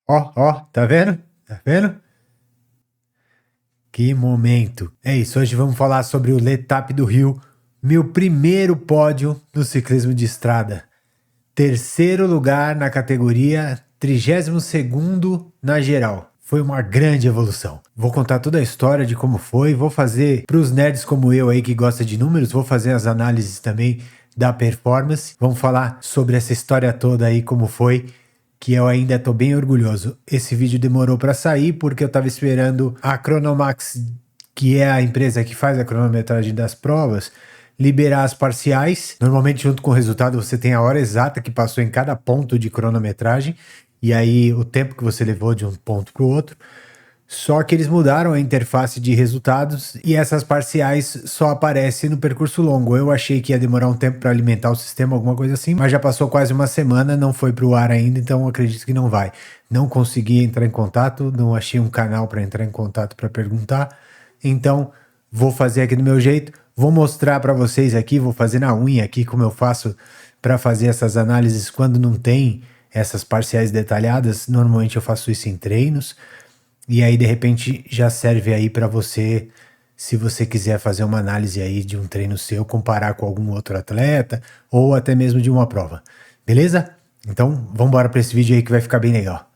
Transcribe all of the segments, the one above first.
Ó, ó, tá vendo? Tá vendo? Que momento. É isso, hoje vamos falar sobre o Letap do Rio, meu primeiro pódio no ciclismo de estrada. Terceiro lugar na categoria, 32º na geral. Foi uma grande evolução. Vou contar toda a história de como foi, vou fazer para os nerds como eu aí que gosta de números, vou fazer as análises também da performance. Vamos falar sobre essa história toda aí como foi, que eu ainda tô bem orgulhoso. Esse vídeo demorou para sair porque eu tava esperando a Chronomax, que é a empresa que faz a cronometragem das provas, liberar as parciais. Normalmente, junto com o resultado, você tem a hora exata que passou em cada ponto de cronometragem, e aí o tempo que você levou de um ponto para o outro. Só que eles mudaram a interface de resultados e essas parciais só aparecem no percurso longo. Eu achei que ia demorar um tempo para alimentar o sistema, alguma coisa assim, mas já passou quase uma semana, não foi para o ar ainda, então acredito que não vai. Não consegui entrar em contato, não achei um canal para entrar em contato para perguntar, então vou fazer aqui do meu jeito. Vou mostrar para vocês aqui, vou fazer na unha aqui como eu faço para fazer essas análises quando não tem essas parciais detalhadas. Normalmente eu faço isso em treinos. E aí, de repente, já serve aí para você, se você quiser fazer uma análise aí de um treino seu, comparar com algum outro atleta, ou até mesmo de uma prova. Beleza? Então, vamos embora para esse vídeo aí que vai ficar bem legal.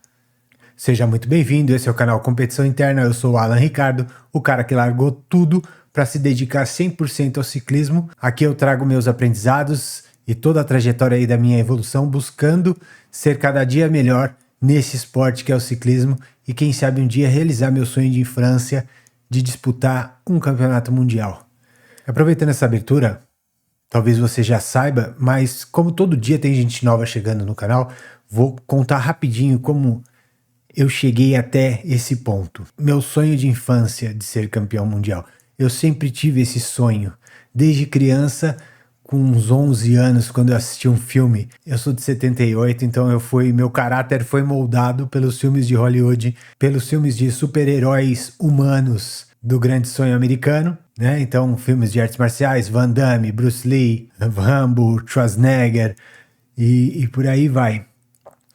Seja muito bem-vindo, esse é o canal Competição Interna, eu sou o Alan Ricardo, o cara que largou tudo para se dedicar 100% ao ciclismo. Aqui eu trago meus aprendizados e toda a trajetória aí da minha evolução, buscando ser cada dia melhor nesse esporte que é o ciclismo e quem sabe um dia realizar meu sonho de infância de disputar um campeonato mundial. Aproveitando essa abertura, talvez você já saiba, mas como todo dia tem gente nova chegando no canal, vou contar rapidinho como eu cheguei até esse ponto. Meu sonho de infância de ser campeão mundial. Eu sempre tive esse sonho, desde criança, com uns 11 anos, quando eu assisti um filme. Eu sou de 78, então meu caráter foi moldado pelos filmes de Hollywood, pelos filmes de super-heróis humanos do grande sonho americano, né? Então, filmes de artes marciais, Van Damme, Bruce Lee, Rambo, Schwarzenegger e por aí vai.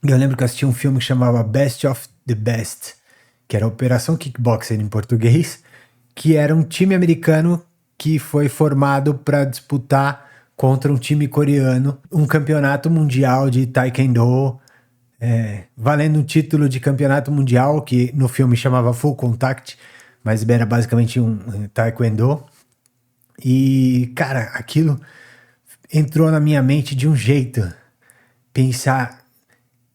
Eu lembro que eu assisti um filme que chamava Best of the Best, que era Operação Kickboxer em português, que era um time americano que foi formado para disputar contra um time coreano, um campeonato mundial de Taekwondo, valendo um título de campeonato mundial, que no filme chamava Full Contact, mas era basicamente um Taekwondo. E, cara, aquilo entrou na minha mente de um jeito, pensar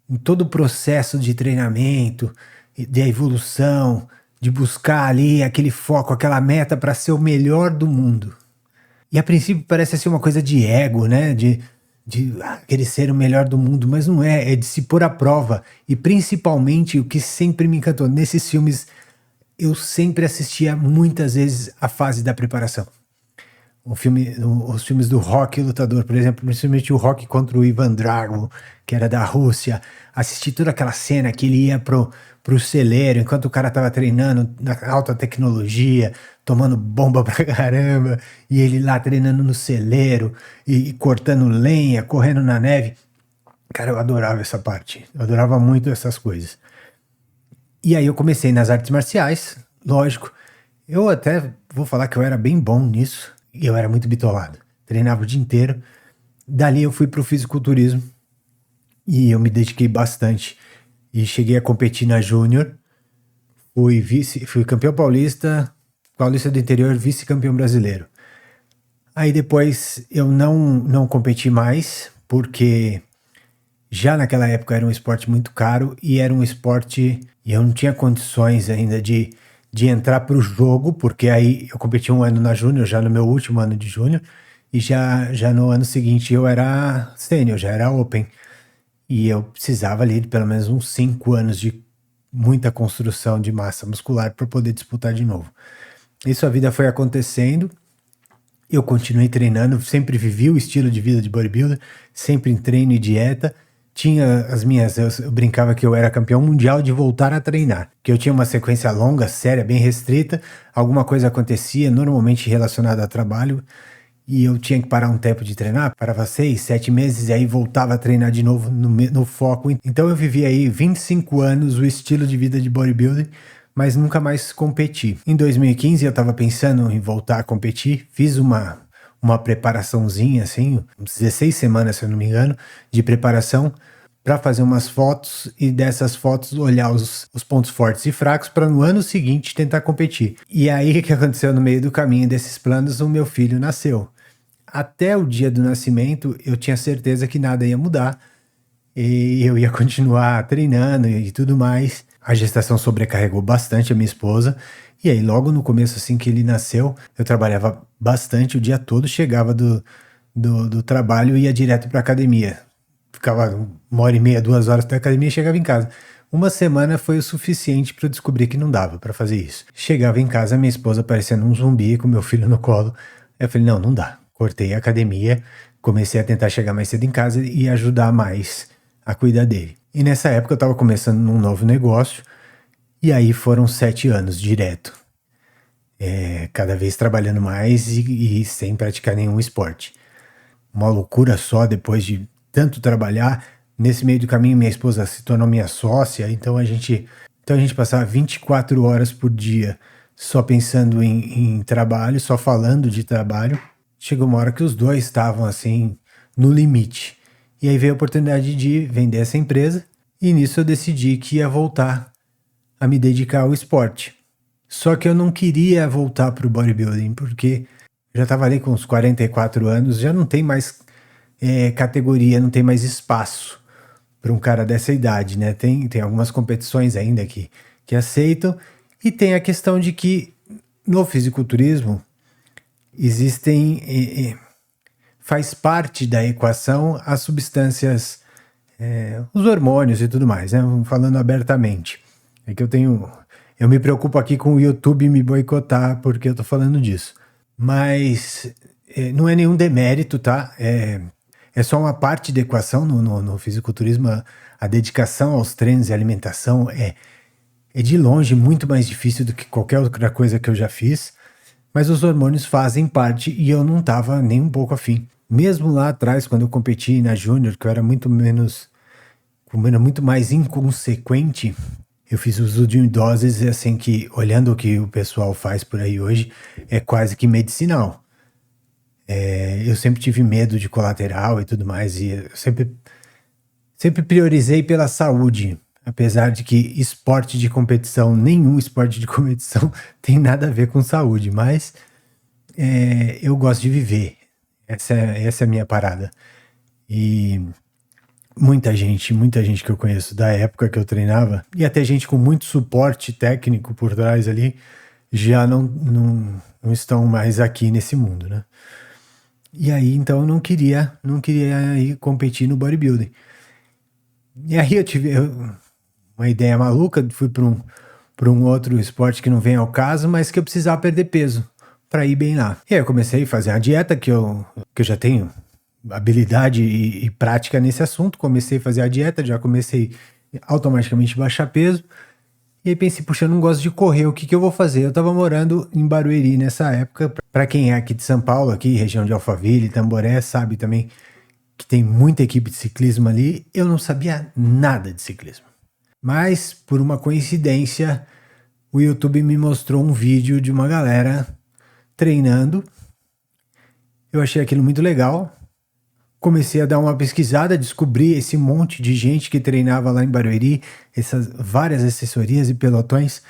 em todo o processo de treinamento, de evolução, de buscar ali aquele foco, aquela meta para ser o melhor do mundo. E a princípio parece ser uma coisa de ego, né? De querer ser o melhor do mundo, mas não é, é de se pôr à prova. E principalmente o que sempre me encantou, nesses filmes eu sempre assistia muitas vezes a fase da preparação. Os filmes do Rocky Lutador, por exemplo, principalmente o Rocky contra o Ivan Drago, que era da Rússia. Assisti toda aquela cena que ele ia pro celeiro, enquanto o cara tava treinando na alta tecnologia, tomando bomba pra caramba, e ele lá treinando no celeiro, e cortando lenha, correndo na neve. Cara, eu adorava essa parte, eu adorava muito essas coisas. E aí eu comecei nas artes marciais, lógico. Eu até vou falar que eu era bem bom nisso, e eu era muito bitolado. Treinava o dia inteiro. Dali eu fui pro fisiculturismo, e eu me dediquei bastante. E cheguei a competir na Júnior. Fui campeão paulista do interior, vice-campeão brasileiro. Aí depois eu não competi mais, porque já naquela época era um esporte muito caro e era um esporte e eu não tinha condições ainda de entrar para o jogo, porque aí eu competi um ano na Júnior, já no meu último ano de Júnior, e já no ano seguinte eu era sênior, já era Open. E eu precisava ali de pelo menos uns 5 anos de muita construção de massa muscular para poder disputar de novo. Isso a vida foi acontecendo, eu continuei treinando, sempre vivi o estilo de vida de bodybuilder, sempre em treino e dieta. Tinha as minhas, eu brincava que eu era campeão mundial de voltar a treinar, que eu tinha uma sequência longa, séria, bem restrita, alguma coisa acontecia, normalmente relacionada a trabalho, e eu tinha que parar um tempo de treinar, parava 6, 7 meses e aí voltava a treinar de novo no foco. Então eu vivi aí 25 anos o estilo de vida de bodybuilding, mas nunca mais competi. Em 2015 eu tava pensando em voltar a competir, fiz uma preparaçãozinha assim, 16 semanas se eu não me engano, de preparação para fazer umas fotos e dessas fotos olhar os pontos fortes e fracos para no ano seguinte tentar competir. E aí o que aconteceu no meio do caminho desses planos? O meu filho nasceu. Até o dia do nascimento eu tinha certeza que nada ia mudar e eu ia continuar treinando e tudo mais. A gestação sobrecarregou bastante a minha esposa e aí logo no começo assim que ele nasceu eu trabalhava bastante o dia todo, chegava do trabalho e ia direto para academia. Ficava 1h30, 2 horas na academia e chegava em casa. Uma semana foi o suficiente para eu descobrir que não dava para fazer isso. Chegava em casa, minha esposa parecendo um zumbi com meu filho no colo. Eu falei, não dá. Cortei a academia, comecei a tentar chegar mais cedo em casa e ajudar mais a cuidar dele. E nessa época eu estava começando um novo negócio e aí foram 7 anos direto. Cada vez trabalhando mais e sem praticar nenhum esporte. Uma loucura só depois de tanto trabalhar. Nesse meio do caminho minha esposa se tornou minha sócia, então a gente passava 24 horas por dia só pensando em trabalho, só falando de trabalho. Chegou uma hora que os dois estavam assim no limite. E aí veio a oportunidade de vender essa empresa e nisso eu decidi que ia voltar a me dedicar ao esporte. Só que eu não queria voltar para o bodybuilding porque eu já estava ali com uns 44 anos, já não tem mais categoria, não tem mais espaço para um cara dessa idade, né? Tem algumas competições ainda que aceitam, e tem a questão de que no fisiculturismo existem, faz parte da equação as substâncias, os hormônios e tudo mais, né? Falando abertamente. É que eu me preocupo aqui com o YouTube me boicotar porque eu tô falando disso. Mas não é nenhum demérito, tá? É só uma parte da equação no fisiculturismo. A dedicação aos treinos e alimentação é de longe muito mais difícil do que qualquer outra coisa que eu já fiz, mas os hormônios fazem parte e eu não estava nem um pouco afim. Mesmo lá atrás, quando eu competi na Júnior, que eu era muito mais inconsequente, eu fiz uso de doses assim que, olhando o que o pessoal faz por aí hoje, é quase que medicinal. Eu sempre tive medo de colateral e tudo mais, e eu sempre priorizei pela saúde, apesar de que nenhum esporte de competição tem nada a ver com saúde, mas eu gosto de viver, essa é a minha parada. E muita gente que eu conheço da época que eu treinava, e até gente com muito suporte técnico por trás ali, já não estão mais aqui nesse mundo, né? E aí, então, eu não queria ir competir no bodybuilding. E aí eu tive uma ideia maluca, fui para um outro esporte que não vem ao caso, mas que eu precisava perder peso para ir bem lá. E aí eu comecei a fazer a dieta, que eu já tenho habilidade e prática nesse assunto. Comecei a fazer a dieta, já comecei automaticamente a baixar peso. E aí pensei, puxa, eu não gosto de correr, o que eu vou fazer? Eu tava morando em Barueri nessa época. Para quem é aqui de São Paulo, aqui região de Alphaville, Tamboré, sabe também que tem muita equipe de ciclismo ali. Eu não sabia nada de ciclismo. Mas, por uma coincidência, o YouTube me mostrou um vídeo de uma galera treinando. Eu achei aquilo muito legal. Comecei a dar uma pesquisada, descobri esse monte de gente que treinava lá em Barueri, essas várias assessorias e pelotões.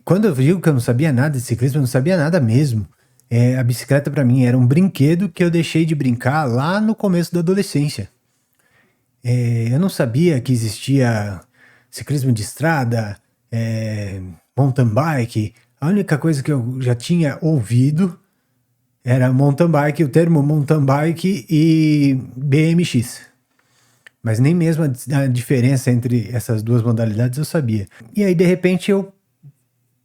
Quando eu digo que eu não sabia nada de ciclismo, eu não sabia nada mesmo. A bicicleta para mim era um brinquedo que eu deixei de brincar lá no começo da adolescência. Eu não sabia que existia ciclismo de estrada, mountain bike. A única coisa que eu já tinha ouvido era mountain bike, o termo mountain bike e BMX. Mas nem mesmo a diferença entre essas duas modalidades eu sabia. E aí, de repente, eu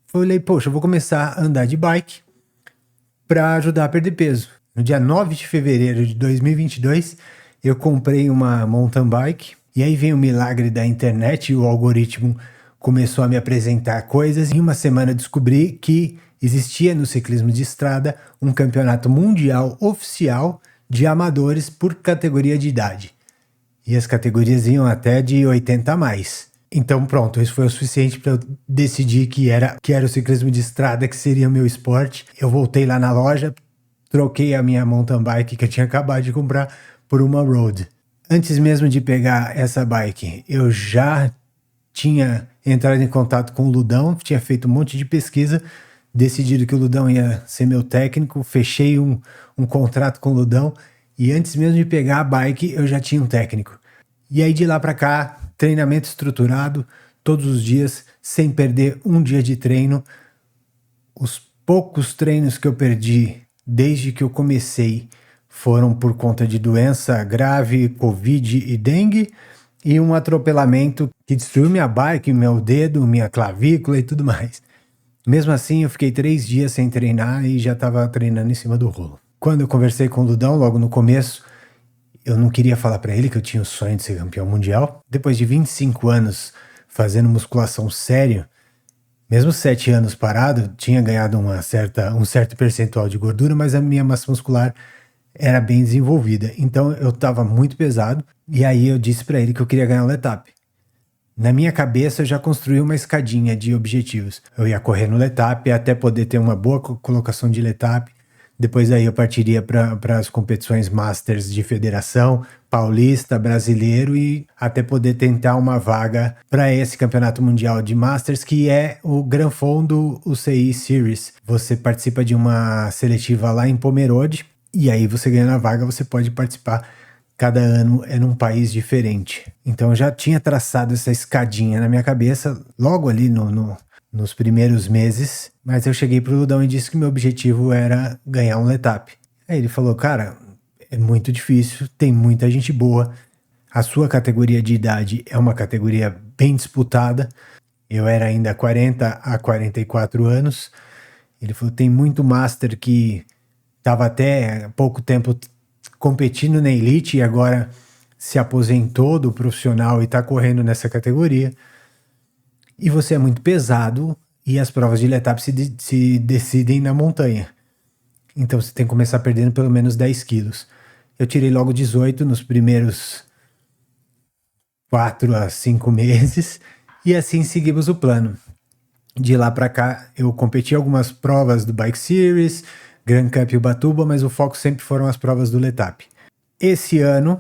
falei, poxa, eu vou começar a andar de bike para ajudar a perder peso. No dia 9 de fevereiro de 2022, eu comprei uma mountain bike. E aí vem o milagre da internet e o algoritmo começou a me apresentar coisas e em uma semana descobri que existia no ciclismo de estrada um campeonato mundial oficial de amadores por categoria de idade. E as categorias iam até de 80 a mais. Então pronto, isso foi o suficiente para eu decidir que era o ciclismo de estrada que seria o meu esporte. Eu voltei lá na loja, troquei a minha mountain bike que eu tinha acabado de comprar por uma road. Antes mesmo de pegar essa bike, eu já tinha entrado em contato com o Ludão, tinha feito um monte de pesquisa, decidido que o Ludão ia ser meu técnico, fechei um contrato com o Ludão e antes mesmo de pegar a bike eu já tinha um técnico. E aí de lá para cá, treinamento estruturado, todos os dias, sem perder um dia de treino. Os poucos treinos que eu perdi desde que eu comecei foram por conta de doença grave, Covid e dengue, e um atropelamento que destruiu minha bike, meu dedo, minha clavícula e tudo mais. Mesmo assim, eu fiquei 3 dias sem treinar e já estava treinando em cima do rolo. Quando eu conversei com o Ludão, logo no começo, eu não queria falar para ele que eu tinha o sonho de ser campeão mundial. Depois de 25 anos fazendo musculação sério, mesmo 7 anos parado, tinha ganhado um certo percentual de gordura, mas a minha massa muscular era bem desenvolvida. Então eu estava muito pesado e aí eu disse para ele que eu queria ganhar o Letap. Na minha cabeça eu já construí uma escadinha de objetivos. Eu ia correr no Letap até poder ter uma boa colocação de Letap. Depois aí eu partiria para as competições Masters de federação, paulista, brasileiro e até poder tentar uma vaga para esse campeonato mundial de Masters, que é o Gran Fondo UCI Series. Você participa de uma seletiva lá em Pomerode e aí você ganhando a vaga, você pode participar. Cada ano é num país diferente. Então eu já tinha traçado essa escadinha na minha cabeça logo ali nos primeiros meses, mas eu cheguei pro Ludão e disse que meu objetivo era ganhar um Letap. Aí ele falou, cara, é muito difícil, tem muita gente boa, a sua categoria de idade é uma categoria bem disputada, eu era ainda 40 a 44 anos, ele falou, tem muito master que estava até há pouco tempo competindo na elite e agora se aposentou do profissional e está correndo nessa categoria. E você é muito pesado e as provas de Letap se decidem na montanha. Então você tem que começar perdendo pelo menos 10 quilos. Eu tirei logo 18 nos primeiros 4 a 5 meses e assim seguimos o plano. De lá para cá eu competi algumas provas do Bike Series, Grand Cup e Ubatuba, mas o foco sempre foram as provas do Letap. Esse ano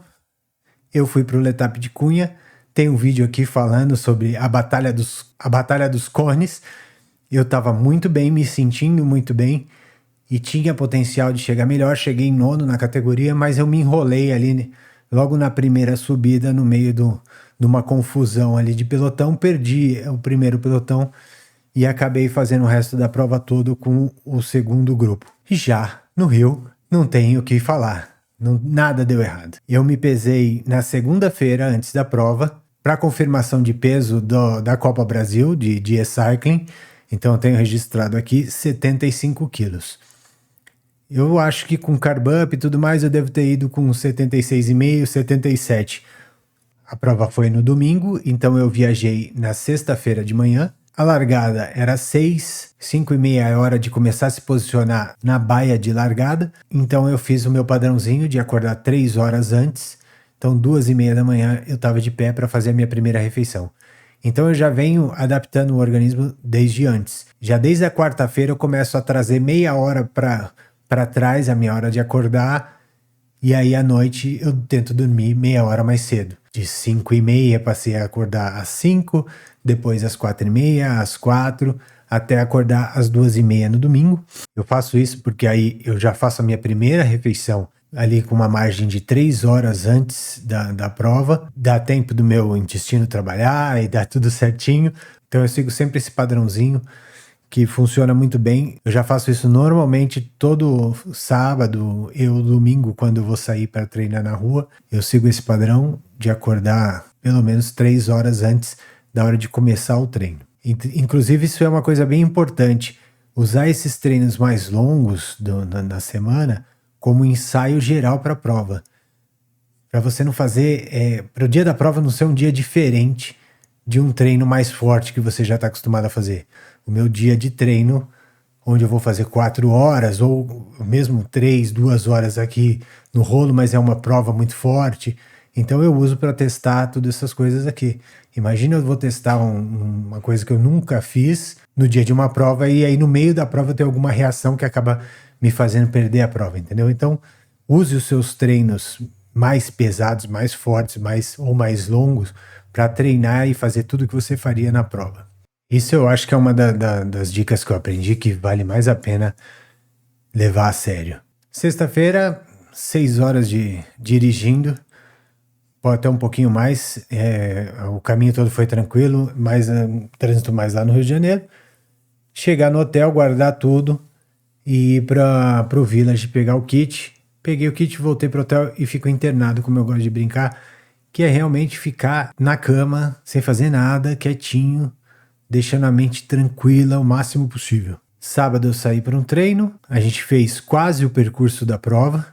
eu fui para o Letap de Cunha. Tem um vídeo aqui falando sobre a Batalha dos Cones. Eu estava muito bem, me sentindo muito bem e tinha potencial de chegar melhor. Cheguei em 9º na categoria, mas eu me enrolei ali logo na primeira subida, no meio de uma confusão ali de pelotão. Perdi o primeiro pelotão e acabei fazendo o resto da prova todo com o segundo grupo. Já no Rio, não tenho o que falar. Nada deu errado. Eu me pesei na segunda-feira antes da prova para confirmação de peso da Copa Brasil de e-cycling. Então eu tenho registrado aqui 75 quilos. Eu acho que com carb up e tudo mais eu devo ter ido com 76,5, 77. A prova foi no domingo, então eu viajei na sexta-feira de manhã. A largada era 6, 5h30 é hora de começar a se posicionar na baia de largada. Então eu fiz o meu padrãozinho de acordar 3 horas antes. Então 2h30 da manhã eu estava de pé para fazer a minha primeira refeição. Então eu já venho adaptando o organismo desde antes. Já desde a quarta-feira eu começo a trazer meia hora para trás a minha hora de acordar. E aí à noite eu tento dormir meia hora mais cedo. De 5h30 passei a acordar às 5, depois às 4h30, às 4, até acordar às 2h30 no domingo. Eu faço isso porque aí eu já faço a minha primeira refeição ali com uma margem de 3 horas antes da prova. Dá tempo do meu intestino trabalhar e dá tudo certinho. Então eu sigo sempre esse padrãozinho que funciona muito bem. Eu já faço isso normalmente todo sábado e domingo quando eu vou sair para treinar na rua. Eu sigo esse padrão de acordar pelo menos 3 horas antes da hora de começar o treino. Inclusive isso é uma coisa bem importante, usar esses treinos mais longos na semana como ensaio geral para a prova. Para você não fazer, para o dia da prova não ser um dia diferente de um treino mais forte que você já está acostumado a fazer. O meu dia de treino, onde eu vou fazer 4 horas ou mesmo 3, 2 horas aqui no rolo, mas é uma prova muito forte. Então eu uso para testar todas essas coisas aqui. Imagina eu vou testar uma coisa que eu nunca fiz no dia de uma prova e aí no meio da prova tem alguma reação que acaba me fazendo perder a prova, entendeu? Então use os seus treinos mais pesados, mais fortes, ou mais longos para treinar e fazer tudo que você faria na prova. Isso eu acho que é uma das dicas que eu aprendi que vale mais a pena levar a sério. Sexta-feira, 6 horas de dirigindo, pode até um pouquinho mais, o caminho todo foi tranquilo, mas trânsito mais lá no Rio de Janeiro. Chegar no hotel, guardar tudo e ir para o Village pegar o kit. Peguei o kit, voltei pro hotel e fico internado, como eu gosto de brincar, que é realmente ficar na cama, sem fazer nada, quietinho, deixando a mente tranquila o máximo possível. Sábado eu saí para um treino, a gente fez quase o percurso da prova,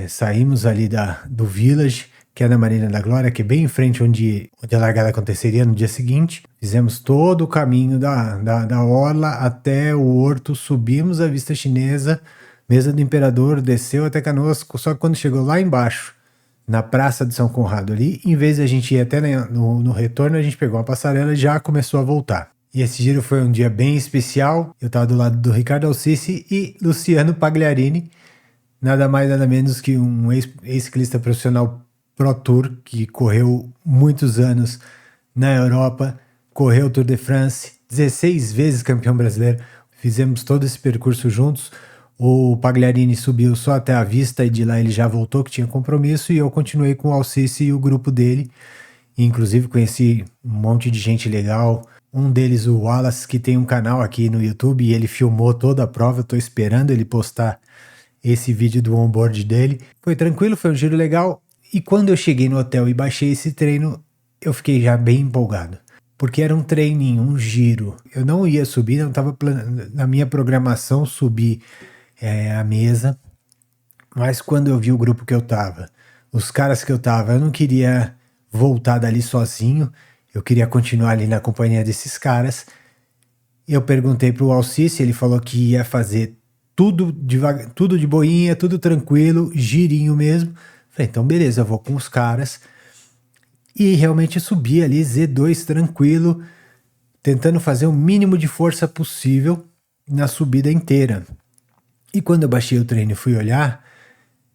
saímos ali do Village, que é na Marina da Glória, que é bem em frente onde a largada aconteceria no dia seguinte. Fizemos todo o caminho da orla até o Horto, subimos a Vista Chinesa, Mesa do Imperador, desceu até Canoas, só que quando chegou lá embaixo, na Praça de São Conrado ali, em vez de a gente ir até no retorno, a gente pegou a passarela e já começou a voltar. E esse giro foi um dia bem especial. Eu estava do lado do Ricardo Alcici e Luciano Pagliarini, nada mais nada menos que um ex-ciclista profissional Pro Tour, que correu muitos anos na Europa, correu o Tour de France, 16 vezes campeão brasileiro. Fizemos todo esse percurso juntos. O Pagliarini subiu só até a Vista e de lá ele já voltou, que tinha compromisso, e eu continuei com o Alcici e o grupo dele. E, inclusive conheci um monte de gente legal. Um deles, o Wallace, que tem um canal aqui no YouTube e ele filmou toda a prova. Estou esperando ele postar esse vídeo do onboard dele. Foi tranquilo, foi um giro legal. E quando eu cheguei no hotel e baixei esse treino, eu fiquei já bem empolgado. Porque era um treininho, um giro. Eu não ia subir, não estava na minha programação subir a mesa, mas quando eu vi o grupo que eu tava, os caras que eu tava, eu não queria voltar dali sozinho, eu queria continuar ali na companhia desses caras. Eu perguntei pro Alcici, ele falou que ia fazer tudo devagar, tudo de boinha, tudo tranquilo, girinho mesmo. Falei, então beleza, eu vou com os caras. E realmente subi ali Z2 tranquilo, tentando fazer o mínimo de força possível na subida inteira. E quando eu baixei o treino e fui olhar,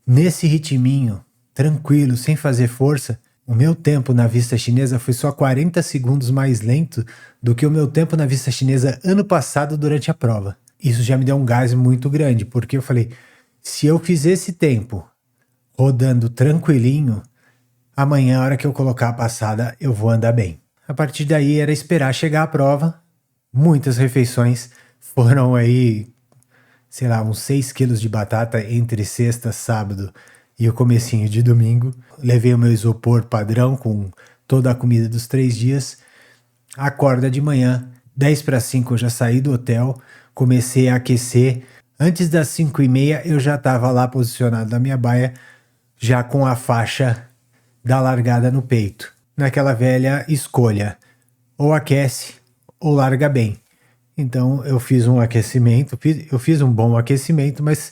nesse ritminho, tranquilo, sem fazer força, o meu tempo na Vista Chinesa foi só 40 segundos mais lento do que o meu tempo na Vista Chinesa ano passado durante a prova. Isso já me deu um gás muito grande, porque eu falei, se eu fizer esse tempo rodando tranquilinho, amanhã, a hora que eu colocar a passada, eu vou andar bem. A partir daí era esperar chegar a prova, muitas refeições, foram aí sei lá, uns 6 quilos de batata entre sexta, sábado e o comecinho de domingo. Levei o meu isopor padrão com toda a comida dos 3 dias. Acorda de manhã, 10 para 5 eu já saí do hotel, comecei a aquecer. Antes das 5h30 eu já estava lá posicionado na minha baia, já com a faixa da largada no peito. Naquela velha escolha, ou aquece ou larga bem. Então eu fiz um aquecimento, eu fiz um bom aquecimento, mas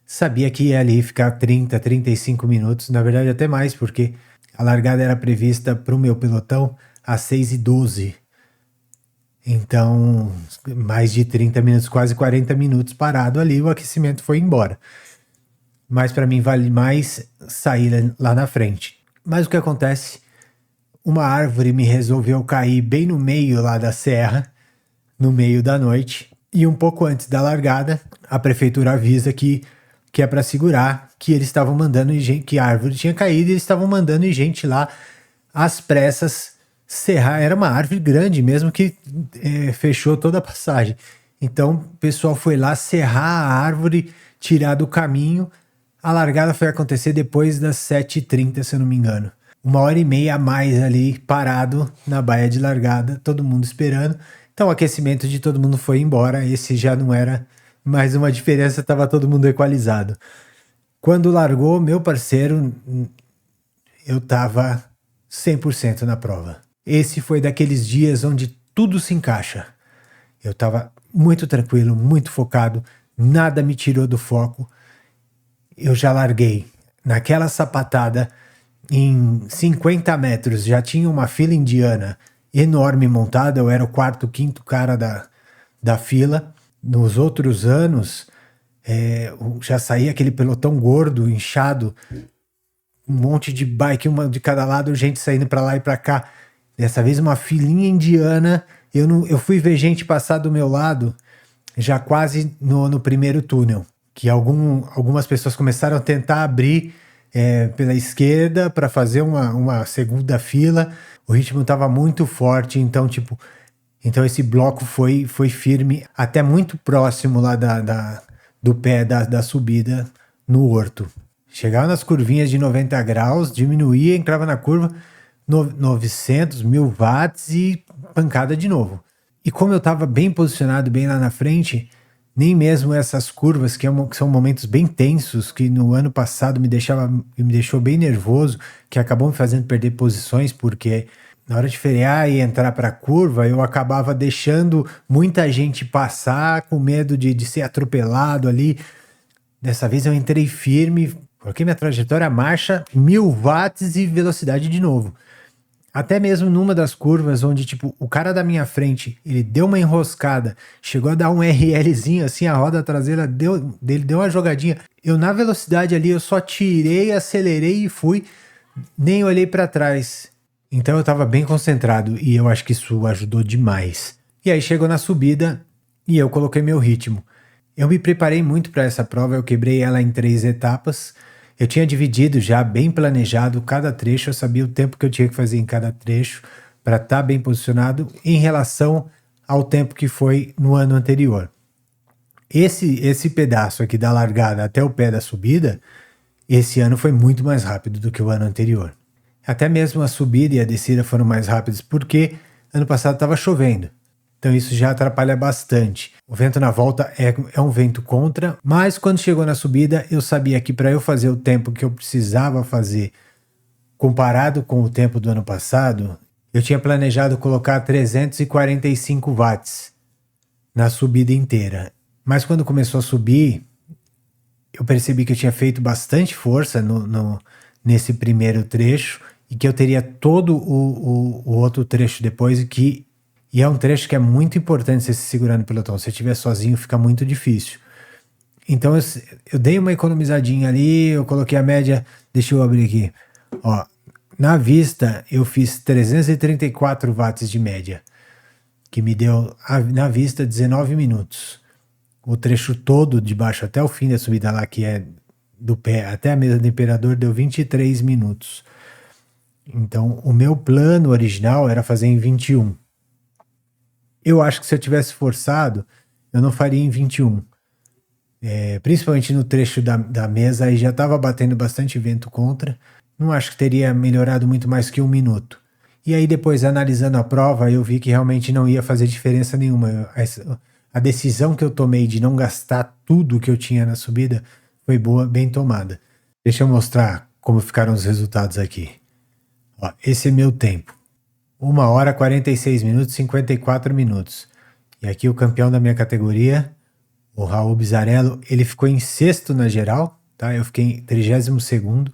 sabia que ia ali ficar 30, 35 minutos, na verdade até mais, porque a largada era prevista para o meu pelotão às 6h12. Então, mais de 30 minutos, quase 40 minutos parado ali, o aquecimento foi embora. Mas para mim vale mais sair lá na frente. Mas o que acontece? Uma árvore me resolveu cair bem no meio lá da serra, no meio da noite, e um pouco antes da largada, a prefeitura avisa que é para segurar, que eles estavam mandando gente, que a árvore tinha caído e eles estavam mandando gente lá às pressas serrar. Era uma árvore grande mesmo que fechou toda a passagem. Então o pessoal foi lá serrar a árvore, tirar do caminho. A largada foi acontecer depois das 7h30, se eu não me engano. 1h30 a mais ali parado na baia de largada, todo mundo esperando. Então o aquecimento de todo mundo foi embora, esse já não era mais uma diferença, estava todo mundo equalizado. Quando largou, meu parceiro, eu estava 100% na prova. esse foi daqueles dias onde tudo se encaixa. Eu estava muito tranquilo, muito focado, nada me tirou do foco. Eu já larguei naquela sapatada, em 50 metros já tinha uma fila indiana enorme montada, eu era o quarto, quinto cara da fila. Nos outros anos, já saía aquele pelotão gordo, inchado, um monte de bike, uma de cada lado, gente saindo para lá e para cá. Dessa vez uma filinha indiana, eu fui ver gente passar do meu lado já quase no primeiro túnel, que algumas pessoas começaram a tentar abrir pela esquerda para fazer uma segunda fila. O ritmo estava muito forte, então esse bloco foi firme até muito próximo lá do pé da subida no Horto. Chegava nas curvinhas de 90 graus, diminuía, entrava na curva 900, 1000 watts e pancada de novo. E como eu estava bem posicionado, bem lá na frente, nem mesmo essas curvas, que são momentos bem tensos, que no ano passado me deixou bem nervoso, que acabou me fazendo perder posições, porque na hora de frear e entrar para a curva, eu acabava deixando muita gente passar com medo de ser atropelado ali. Dessa vez eu entrei firme, coloquei minha trajetória marcha, 1000 watts e velocidade de novo. Até mesmo numa das curvas onde, o cara da minha frente, ele deu uma enroscada, chegou a dar um RLzinho, assim, a roda traseira dele deu uma jogadinha. Eu, na velocidade ali, eu só tirei, acelerei e fui, nem olhei para trás. Então eu tava bem concentrado e eu acho que isso ajudou demais. E aí chegou na subida e eu coloquei meu ritmo. Eu me preparei muito para essa prova, eu quebrei ela em 3 etapas. Eu tinha dividido já bem planejado cada trecho, eu sabia o tempo que eu tinha que fazer em cada trecho para estar bem posicionado em relação ao tempo que foi no ano anterior. Esse pedaço aqui da largada até o pé da subida, esse ano foi muito mais rápido do que o ano anterior. Até mesmo a subida e a descida foram mais rápidas porque ano passado estava chovendo. Então isso já atrapalha bastante. O vento na volta é um vento contra, mas quando chegou na subida eu sabia que para eu fazer o tempo que eu precisava fazer comparado com o tempo do ano passado, eu tinha planejado colocar 345 watts na subida inteira. Mas quando começou a subir, eu percebi que eu tinha feito bastante força nesse primeiro trecho e que eu teria todo o outro trecho depois e é um trecho que é muito importante você se segurar no pelotão. Se você estiver sozinho, fica muito difícil. Então eu dei uma economizadinha ali, eu coloquei a média, deixa eu abrir aqui. Ó, na vista eu fiz 334 watts de média, que me deu na vista 19 minutos. O trecho todo de baixo até o fim da subida lá, que é do pé até a mesa do Imperador, deu 23 minutos. Então o meu plano original era fazer em 21. Eu acho que se eu tivesse forçado, eu não faria em 21. Principalmente no trecho da mesa, aí já estava batendo bastante vento contra. Não acho que teria melhorado muito mais que 1 minuto. E aí depois, analisando a prova, eu vi que realmente não ia fazer diferença nenhuma. A decisão que eu tomei de não gastar tudo que eu tinha na subida foi boa, bem tomada. Deixa eu mostrar como ficaram os resultados aqui. Ó, esse é meu tempo. 1 hora 46 minutos, 54 minutos. E aqui o campeão da minha categoria, o Raul Bizarello, ele ficou em sexto na geral, tá? Eu fiquei em 32º,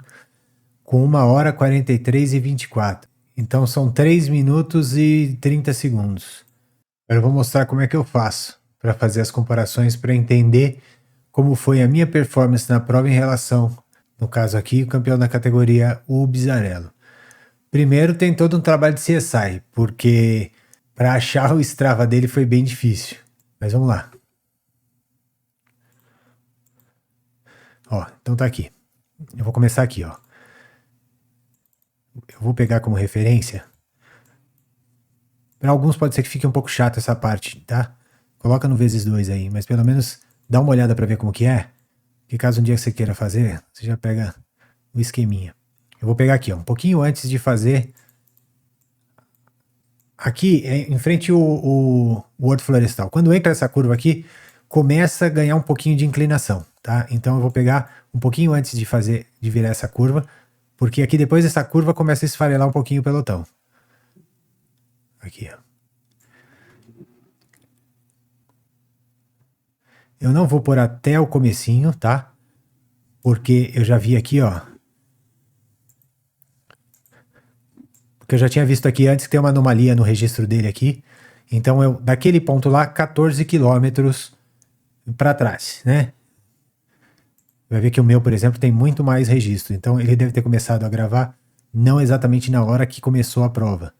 com 1 hora 43 e 24. Então são 3 minutos e 30 segundos. Agora eu vou mostrar como é que eu faço para fazer as comparações, para entender como foi a minha performance na prova em relação, no caso aqui, o campeão da categoria, o Bizarello. Primeiro tem todo um trabalho de CSI, porque para achar o Strava dele foi bem difícil. Mas vamos lá. Ó, então tá aqui. Eu vou começar aqui, ó. Eu vou pegar como referência. Para alguns pode ser que fique um pouco chato essa parte, tá? Coloca no vezes 2 aí, mas pelo menos dá uma olhada para ver como que é. Que caso um dia você queira fazer, você já pega o esqueminha. Eu vou pegar aqui, ó, um pouquinho antes de fazer. Aqui, em frente o Horto Florestal. Quando entra essa curva aqui, começa a ganhar um pouquinho de inclinação, tá? Então eu vou pegar um pouquinho antes de virar essa curva, porque aqui depois dessa curva começa a esfarelar um pouquinho o pelotão. Aqui, ó. Eu não vou pôr até o comecinho, tá? Porque eu já vi aqui, ó. Porque eu já tinha visto aqui antes que tem uma anomalia no registro dele aqui. Então, eu daquele ponto lá, 14 quilômetros para trás, né? Vai ver que o meu, por exemplo, tem muito mais registro. Então, ele deve ter começado a gravar não exatamente na hora que começou a prova.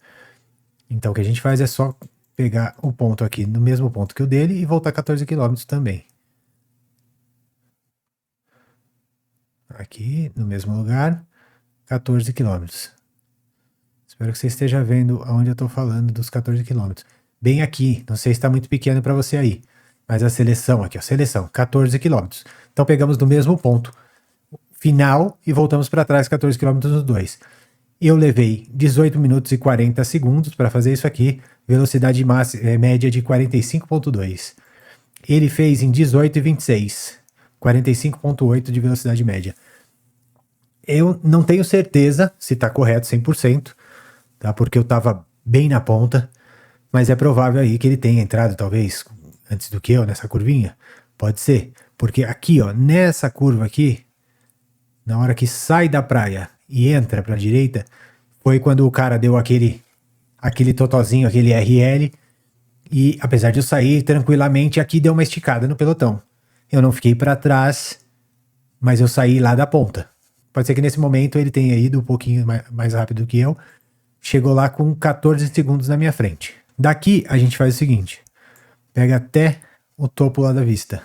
Então, o que a gente faz é só pegar o ponto aqui no mesmo ponto que o dele e voltar 14 quilômetros também. Aqui, no mesmo lugar, 14 quilômetros. Espero que você esteja vendo aonde eu estou falando dos 14 quilômetros. Bem aqui, não sei se está muito pequeno para você aí, mas a seleção aqui, ó, seleção, 14 quilômetros. Então pegamos do mesmo ponto final e voltamos para trás 14 quilômetros nos dois. Eu levei 18 minutos e 40 segundos para fazer isso aqui, velocidade média de 45,2. Ele fez em 18 e 26, 45,8 de velocidade média. Eu não tenho certeza se está correto 100%, tá? Porque eu estava bem na ponta, mas é provável aí que ele tenha entrado talvez antes do que eu nessa curvinha. Pode ser, porque aqui, ó, nessa curva aqui, na hora que sai da praia e entra para a direita, foi quando o cara deu aquele totozinho, aquele RL, e apesar de eu sair tranquilamente, aqui deu uma esticada no pelotão. Eu não fiquei para trás, mas eu saí lá da ponta. Pode ser que nesse momento ele tenha ido um pouquinho mais rápido que eu. Chegou lá com 14 segundos na minha frente. Daqui a gente faz o seguinte. Pega até o topo lá da vista.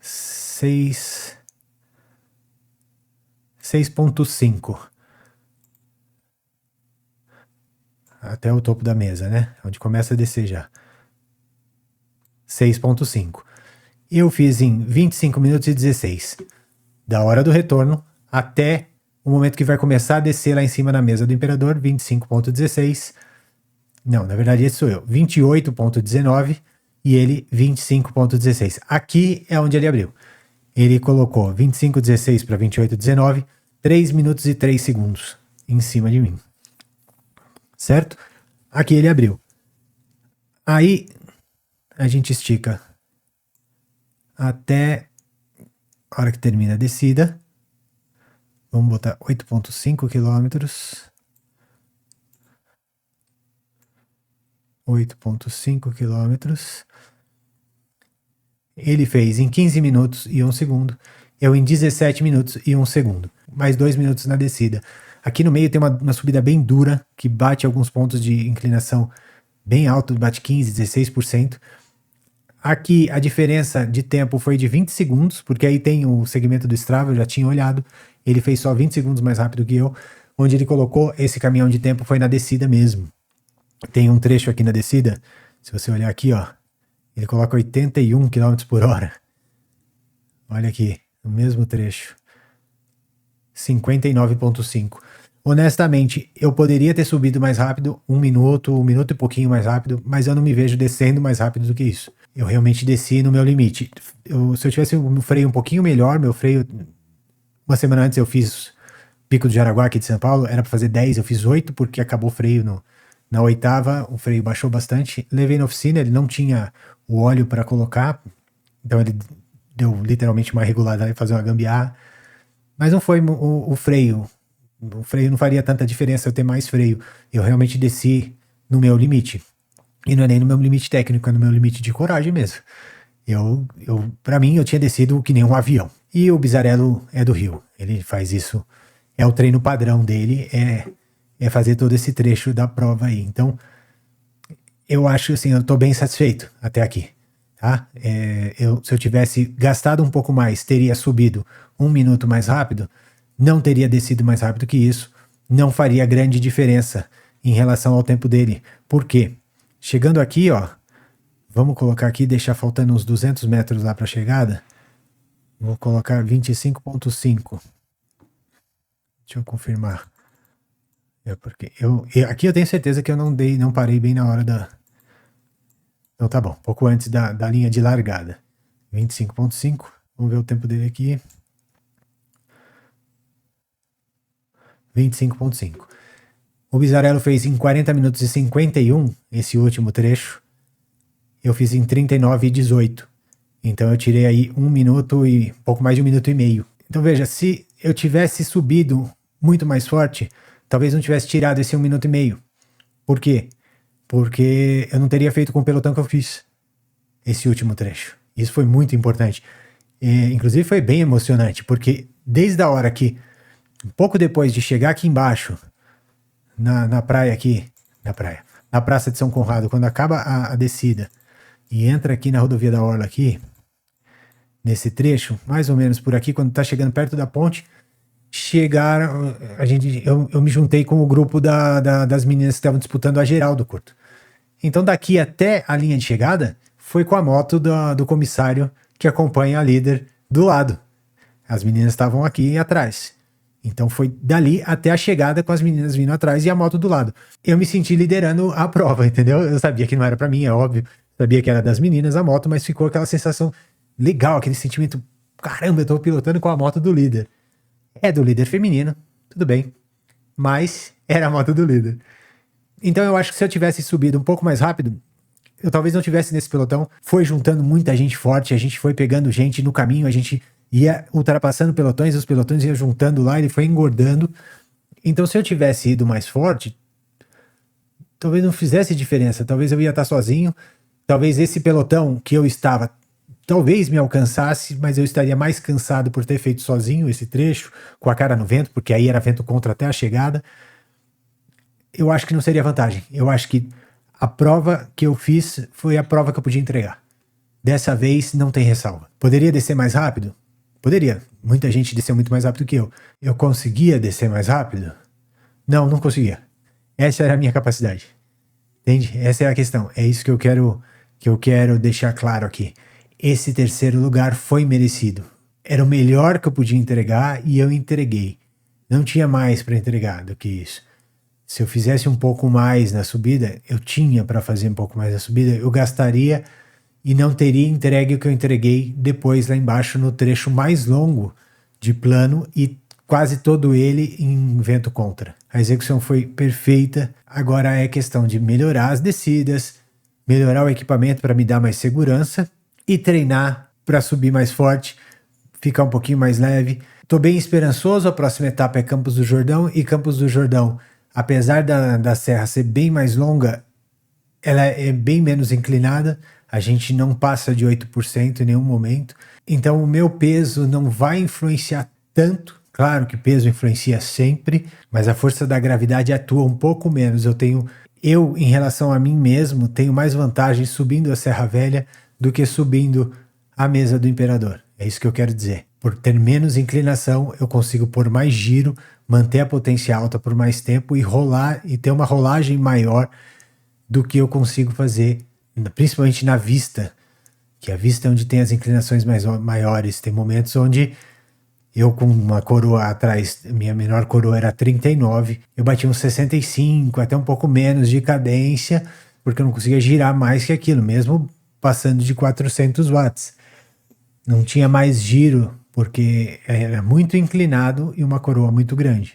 6,5. Até o topo da mesa, né? Onde começa a descer já. 6,5. Eu fiz em 25 minutos e 16. Da hora do retorno até o momento que vai começar a descer lá em cima na mesa do imperador, 25,16. Não, na verdade esse sou eu, 28,19 e ele 25,16. Aqui é onde ele abriu. Ele colocou 25,16 para 28,19, 3 minutos e 3 segundos em cima de mim. Certo? Aqui ele abriu. Aí a gente estica até a hora que termina a descida. Vamos botar 8,5 quilômetros. 8,5 quilômetros. Ele fez em 15 minutos e 1 segundo. Eu em 17 minutos e 1 segundo. Mais 2 minutos na descida. Aqui no meio tem uma subida bem dura, que bate alguns pontos de inclinação bem alto, bate 15, 16%. Aqui a diferença de tempo foi de 20 segundos, porque aí tem o segmento do Strava, eu já tinha olhado. Ele fez só 20 segundos mais rápido que eu. Onde ele colocou esse caminhão de tempo foi na descida mesmo. Tem um trecho aqui na descida, se você olhar aqui, ó, ele coloca 81 km por hora. Olha aqui, o mesmo trecho. 59,5. Honestamente, eu poderia ter subido mais rápido, um minuto e pouquinho mais rápido, mas eu não me vejo descendo mais rápido do que isso. Eu realmente desci no meu limite. Se eu tivesse um freio um pouquinho melhor, meu freio, uma semana antes eu fiz Pico do Jaraguá aqui de São Paulo, era para fazer 10, eu fiz 8 porque acabou o freio na oitava, o freio baixou bastante. Levei na oficina, ele não tinha o óleo para colocar, então ele deu literalmente uma regulada e fazer uma gambiarra. Mas não foi o freio. O freio não faria tanta diferença eu ter mais freio. Eu realmente desci no meu limite. E não é nem no meu limite técnico, é no meu limite de coragem mesmo. Para mim, eu tinha descido que nem um avião. E o Bizarello é do Rio. Ele faz isso. É o treino padrão dele, é fazer todo esse trecho da prova aí. Então, eu acho assim, eu tô bem satisfeito até aqui. Tá? Se eu tivesse gastado um pouco mais, teria subido 1 minuto mais rápido, não teria descido mais rápido que isso, não faria grande diferença em relação ao tempo dele. Por quê? Chegando aqui, ó, vamos colocar aqui, deixar faltando uns 200 metros lá para a chegada. Vou colocar 25,5. Deixa eu confirmar. Porque aqui eu tenho certeza que eu não parei bem na hora da... Então tá bom, pouco antes da linha de largada. 25,5. Vamos ver o tempo dele aqui. 25,5. O Bizarello fez em 40 minutos e 51, esse último trecho. Eu fiz em 39 e 18. Então eu tirei aí 1 minuto e pouco mais de 1 minuto e meio. Então veja, se eu tivesse subido muito mais forte, talvez não tivesse tirado esse 1 minuto e meio. Por quê? Porque eu não teria feito com o pelotão que eu fiz esse último trecho. Isso foi muito importante. Inclusive foi bem emocionante, porque desde a hora que, um pouco depois de chegar aqui embaixo, na praia aqui, na Praça de São Conrado, quando acaba a descida e entra aqui na rodovia da Orla aqui, nesse trecho, mais ou menos por aqui, quando tá chegando perto da ponte, eu me juntei com o grupo das meninas que estavam disputando a geral do curto. Então daqui até a linha de chegada, foi com a moto do comissário que acompanha a líder do lado. As meninas estavam aqui atrás. Então foi dali até a chegada com as meninas vindo atrás e a moto do lado. Eu me senti liderando a prova, entendeu? Eu sabia que não era pra mim, é óbvio. Sabia que era das meninas a moto, mas ficou aquela sensação legal, aquele sentimento, caramba, eu tô pilotando com a moto do líder. É do líder feminino, tudo bem. Mas era a moto do líder. Então eu acho que se eu tivesse subido um pouco mais rápido, eu talvez não tivesse nesse pelotão. Foi juntando muita gente forte, a gente foi pegando gente no caminho, a gente ia ultrapassando pelotões, os pelotões iam juntando lá, ele foi engordando. Então se eu tivesse ido mais forte, talvez não fizesse diferença, talvez eu ia estar sozinho, talvez esse pelotão que eu estava, talvez me alcançasse, mas eu estaria mais cansado por ter feito sozinho esse trecho, com a cara no vento, porque aí era vento contra até a chegada. Eu acho que não seria vantagem. Eu acho que a prova que eu fiz foi a prova que eu podia entregar. Dessa vez não tem ressalva. Poderia descer mais rápido? Poderia. Muita gente desceu muito mais rápido que eu. Eu conseguia descer mais rápido? Não conseguia. Essa era a minha capacidade. Entende? Essa é a questão. É isso que eu quero deixar claro aqui. Esse terceiro lugar foi merecido. Era o melhor que eu podia entregar e eu entreguei. Não tinha mais para entregar do que isso. Se eu fizesse um pouco mais na subida, eu tinha para fazer um pouco mais na subida, eu gastaria e não teria entregue o que eu entreguei depois lá embaixo no trecho mais longo de plano e quase todo ele em vento contra. A execução foi perfeita, agora é questão de melhorar as descidas, melhorar o equipamento para me dar mais segurança e treinar para subir mais forte, ficar um pouquinho mais leve. Estou bem esperançoso, a próxima etapa é Campos do Jordão, e Campos do Jordão, apesar da serra ser bem mais longa, ela é bem menos inclinada, a gente não passa de 8% em nenhum momento, então o meu peso não vai influenciar tanto. Claro que peso influencia sempre, mas a força da gravidade atua um pouco menos. Eu em relação a mim mesmo, tenho mais vantagem subindo a Serra Velha do que subindo a Mesa do Imperador. É isso que eu quero dizer. Por ter menos inclinação, eu consigo pôr mais giro, manter a potência alta por mais tempo e rolar e ter uma rolagem maior do que eu consigo fazer, principalmente na vista, que a vista é onde tem as inclinações maiores. Tem momentos onde eu com uma coroa atrás, minha menor coroa era 39, eu bati uns 65, até um pouco menos de cadência, porque eu não conseguia girar mais que aquilo, mesmo passando de 400 watts. Não tinha mais giro, porque era muito inclinado e uma coroa muito grande.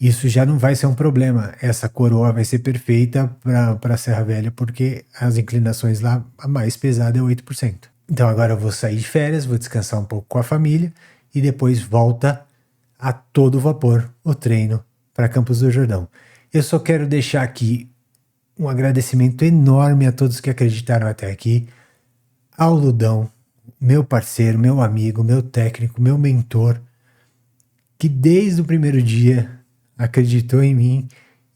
Isso já não vai ser um problema. Essa coroa vai ser perfeita para a Serra Velha, porque as inclinações lá, a mais pesada é 8%. Então agora eu vou sair de férias, vou descansar um pouco com a família e depois volta a todo vapor o treino para Campos do Jordão. Eu só quero deixar aqui um agradecimento enorme a todos que acreditaram até aqui, ao Ludão, meu parceiro, meu amigo, meu técnico, meu mentor, que desde o primeiro dia acreditou em mim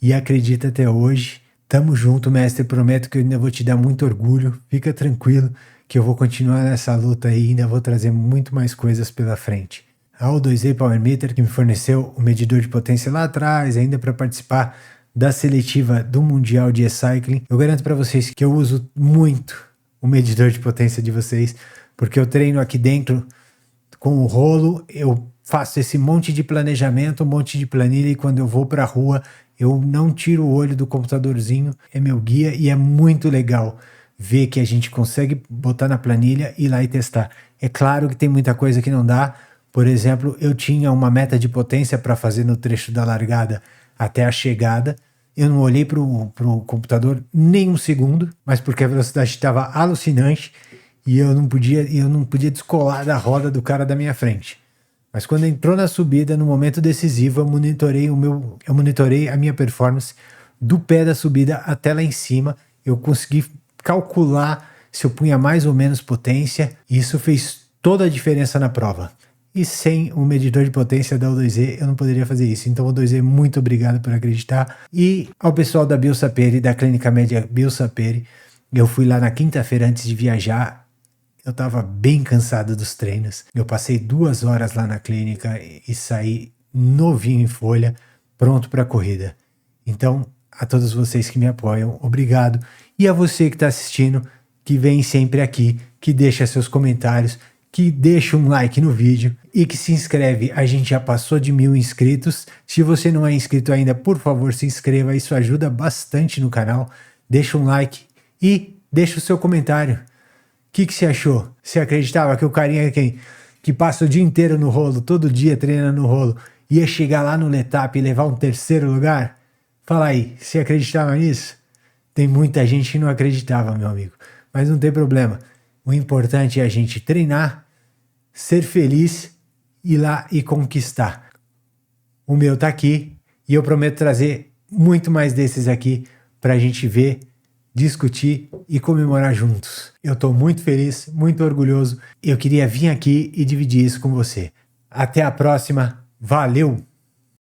e acredita até hoje. Tamo junto, mestre, prometo que eu ainda vou te dar muito orgulho, fica tranquilo que eu vou continuar nessa luta aí e ainda vou trazer muito mais coisas pela frente. Ao 2E Power Meter, que me forneceu o medidor de potência lá atrás, ainda para participar da seletiva do Mundial de E-Cycling, eu garanto para vocês que eu uso muito o medidor de potência de vocês, porque eu treino aqui dentro com o rolo, eu faço esse monte de planejamento, um monte de planilha, e quando eu vou para a rua, eu não tiro o olho do computadorzinho, é meu guia, e é muito legal ver que a gente consegue botar na planilha, ir lá e testar. É claro que tem muita coisa que não dá. Por exemplo, eu tinha uma meta de potência para fazer no trecho da largada até a chegada. Eu não olhei pro computador nem um segundo, mas porque a velocidade estava alucinante e eu não podia descolar da roda do cara da minha frente. Mas quando entrou na subida, no momento decisivo, eu monitorei a minha performance do pé da subida até lá em cima. Eu consegui calcular se eu punha mais ou menos potência, e isso fez toda a diferença na prova. E sem o medidor de potência da O2E eu não poderia fazer isso. Então, O2E, muito obrigado por acreditar. E ao pessoal da Biosaperi, da Clínica Média Biosaperi, eu fui lá na quinta-feira antes de viajar. Eu estava bem cansado dos treinos. Eu passei 2 horas lá na clínica e saí novinho em folha, pronto para a corrida. Então, a todos vocês que me apoiam, obrigado. E a você que está assistindo, que vem sempre aqui, que deixa seus comentários, que deixa um like no vídeo e que se inscreve. A gente já passou de 1000 inscritos. Se você não é inscrito ainda, por favor, se inscreva. Isso ajuda bastante no canal. Deixa um like e deixa o seu comentário. O que você achou? Você acreditava que o carinha que passa o dia inteiro no rolo, todo dia treinando no rolo, ia chegar lá no Letap e levar um 3º lugar? Fala aí, você acreditava nisso? Tem muita gente que não acreditava, meu amigo. Mas não tem problema. O importante é a gente treinar, ser feliz, ir lá e conquistar. O meu tá aqui e eu prometo trazer muito mais desses aqui pra gente ver, discutir e comemorar juntos. Eu tô muito feliz, muito orgulhoso. Eu queria vir aqui e dividir isso com você. Até a próxima. Valeu!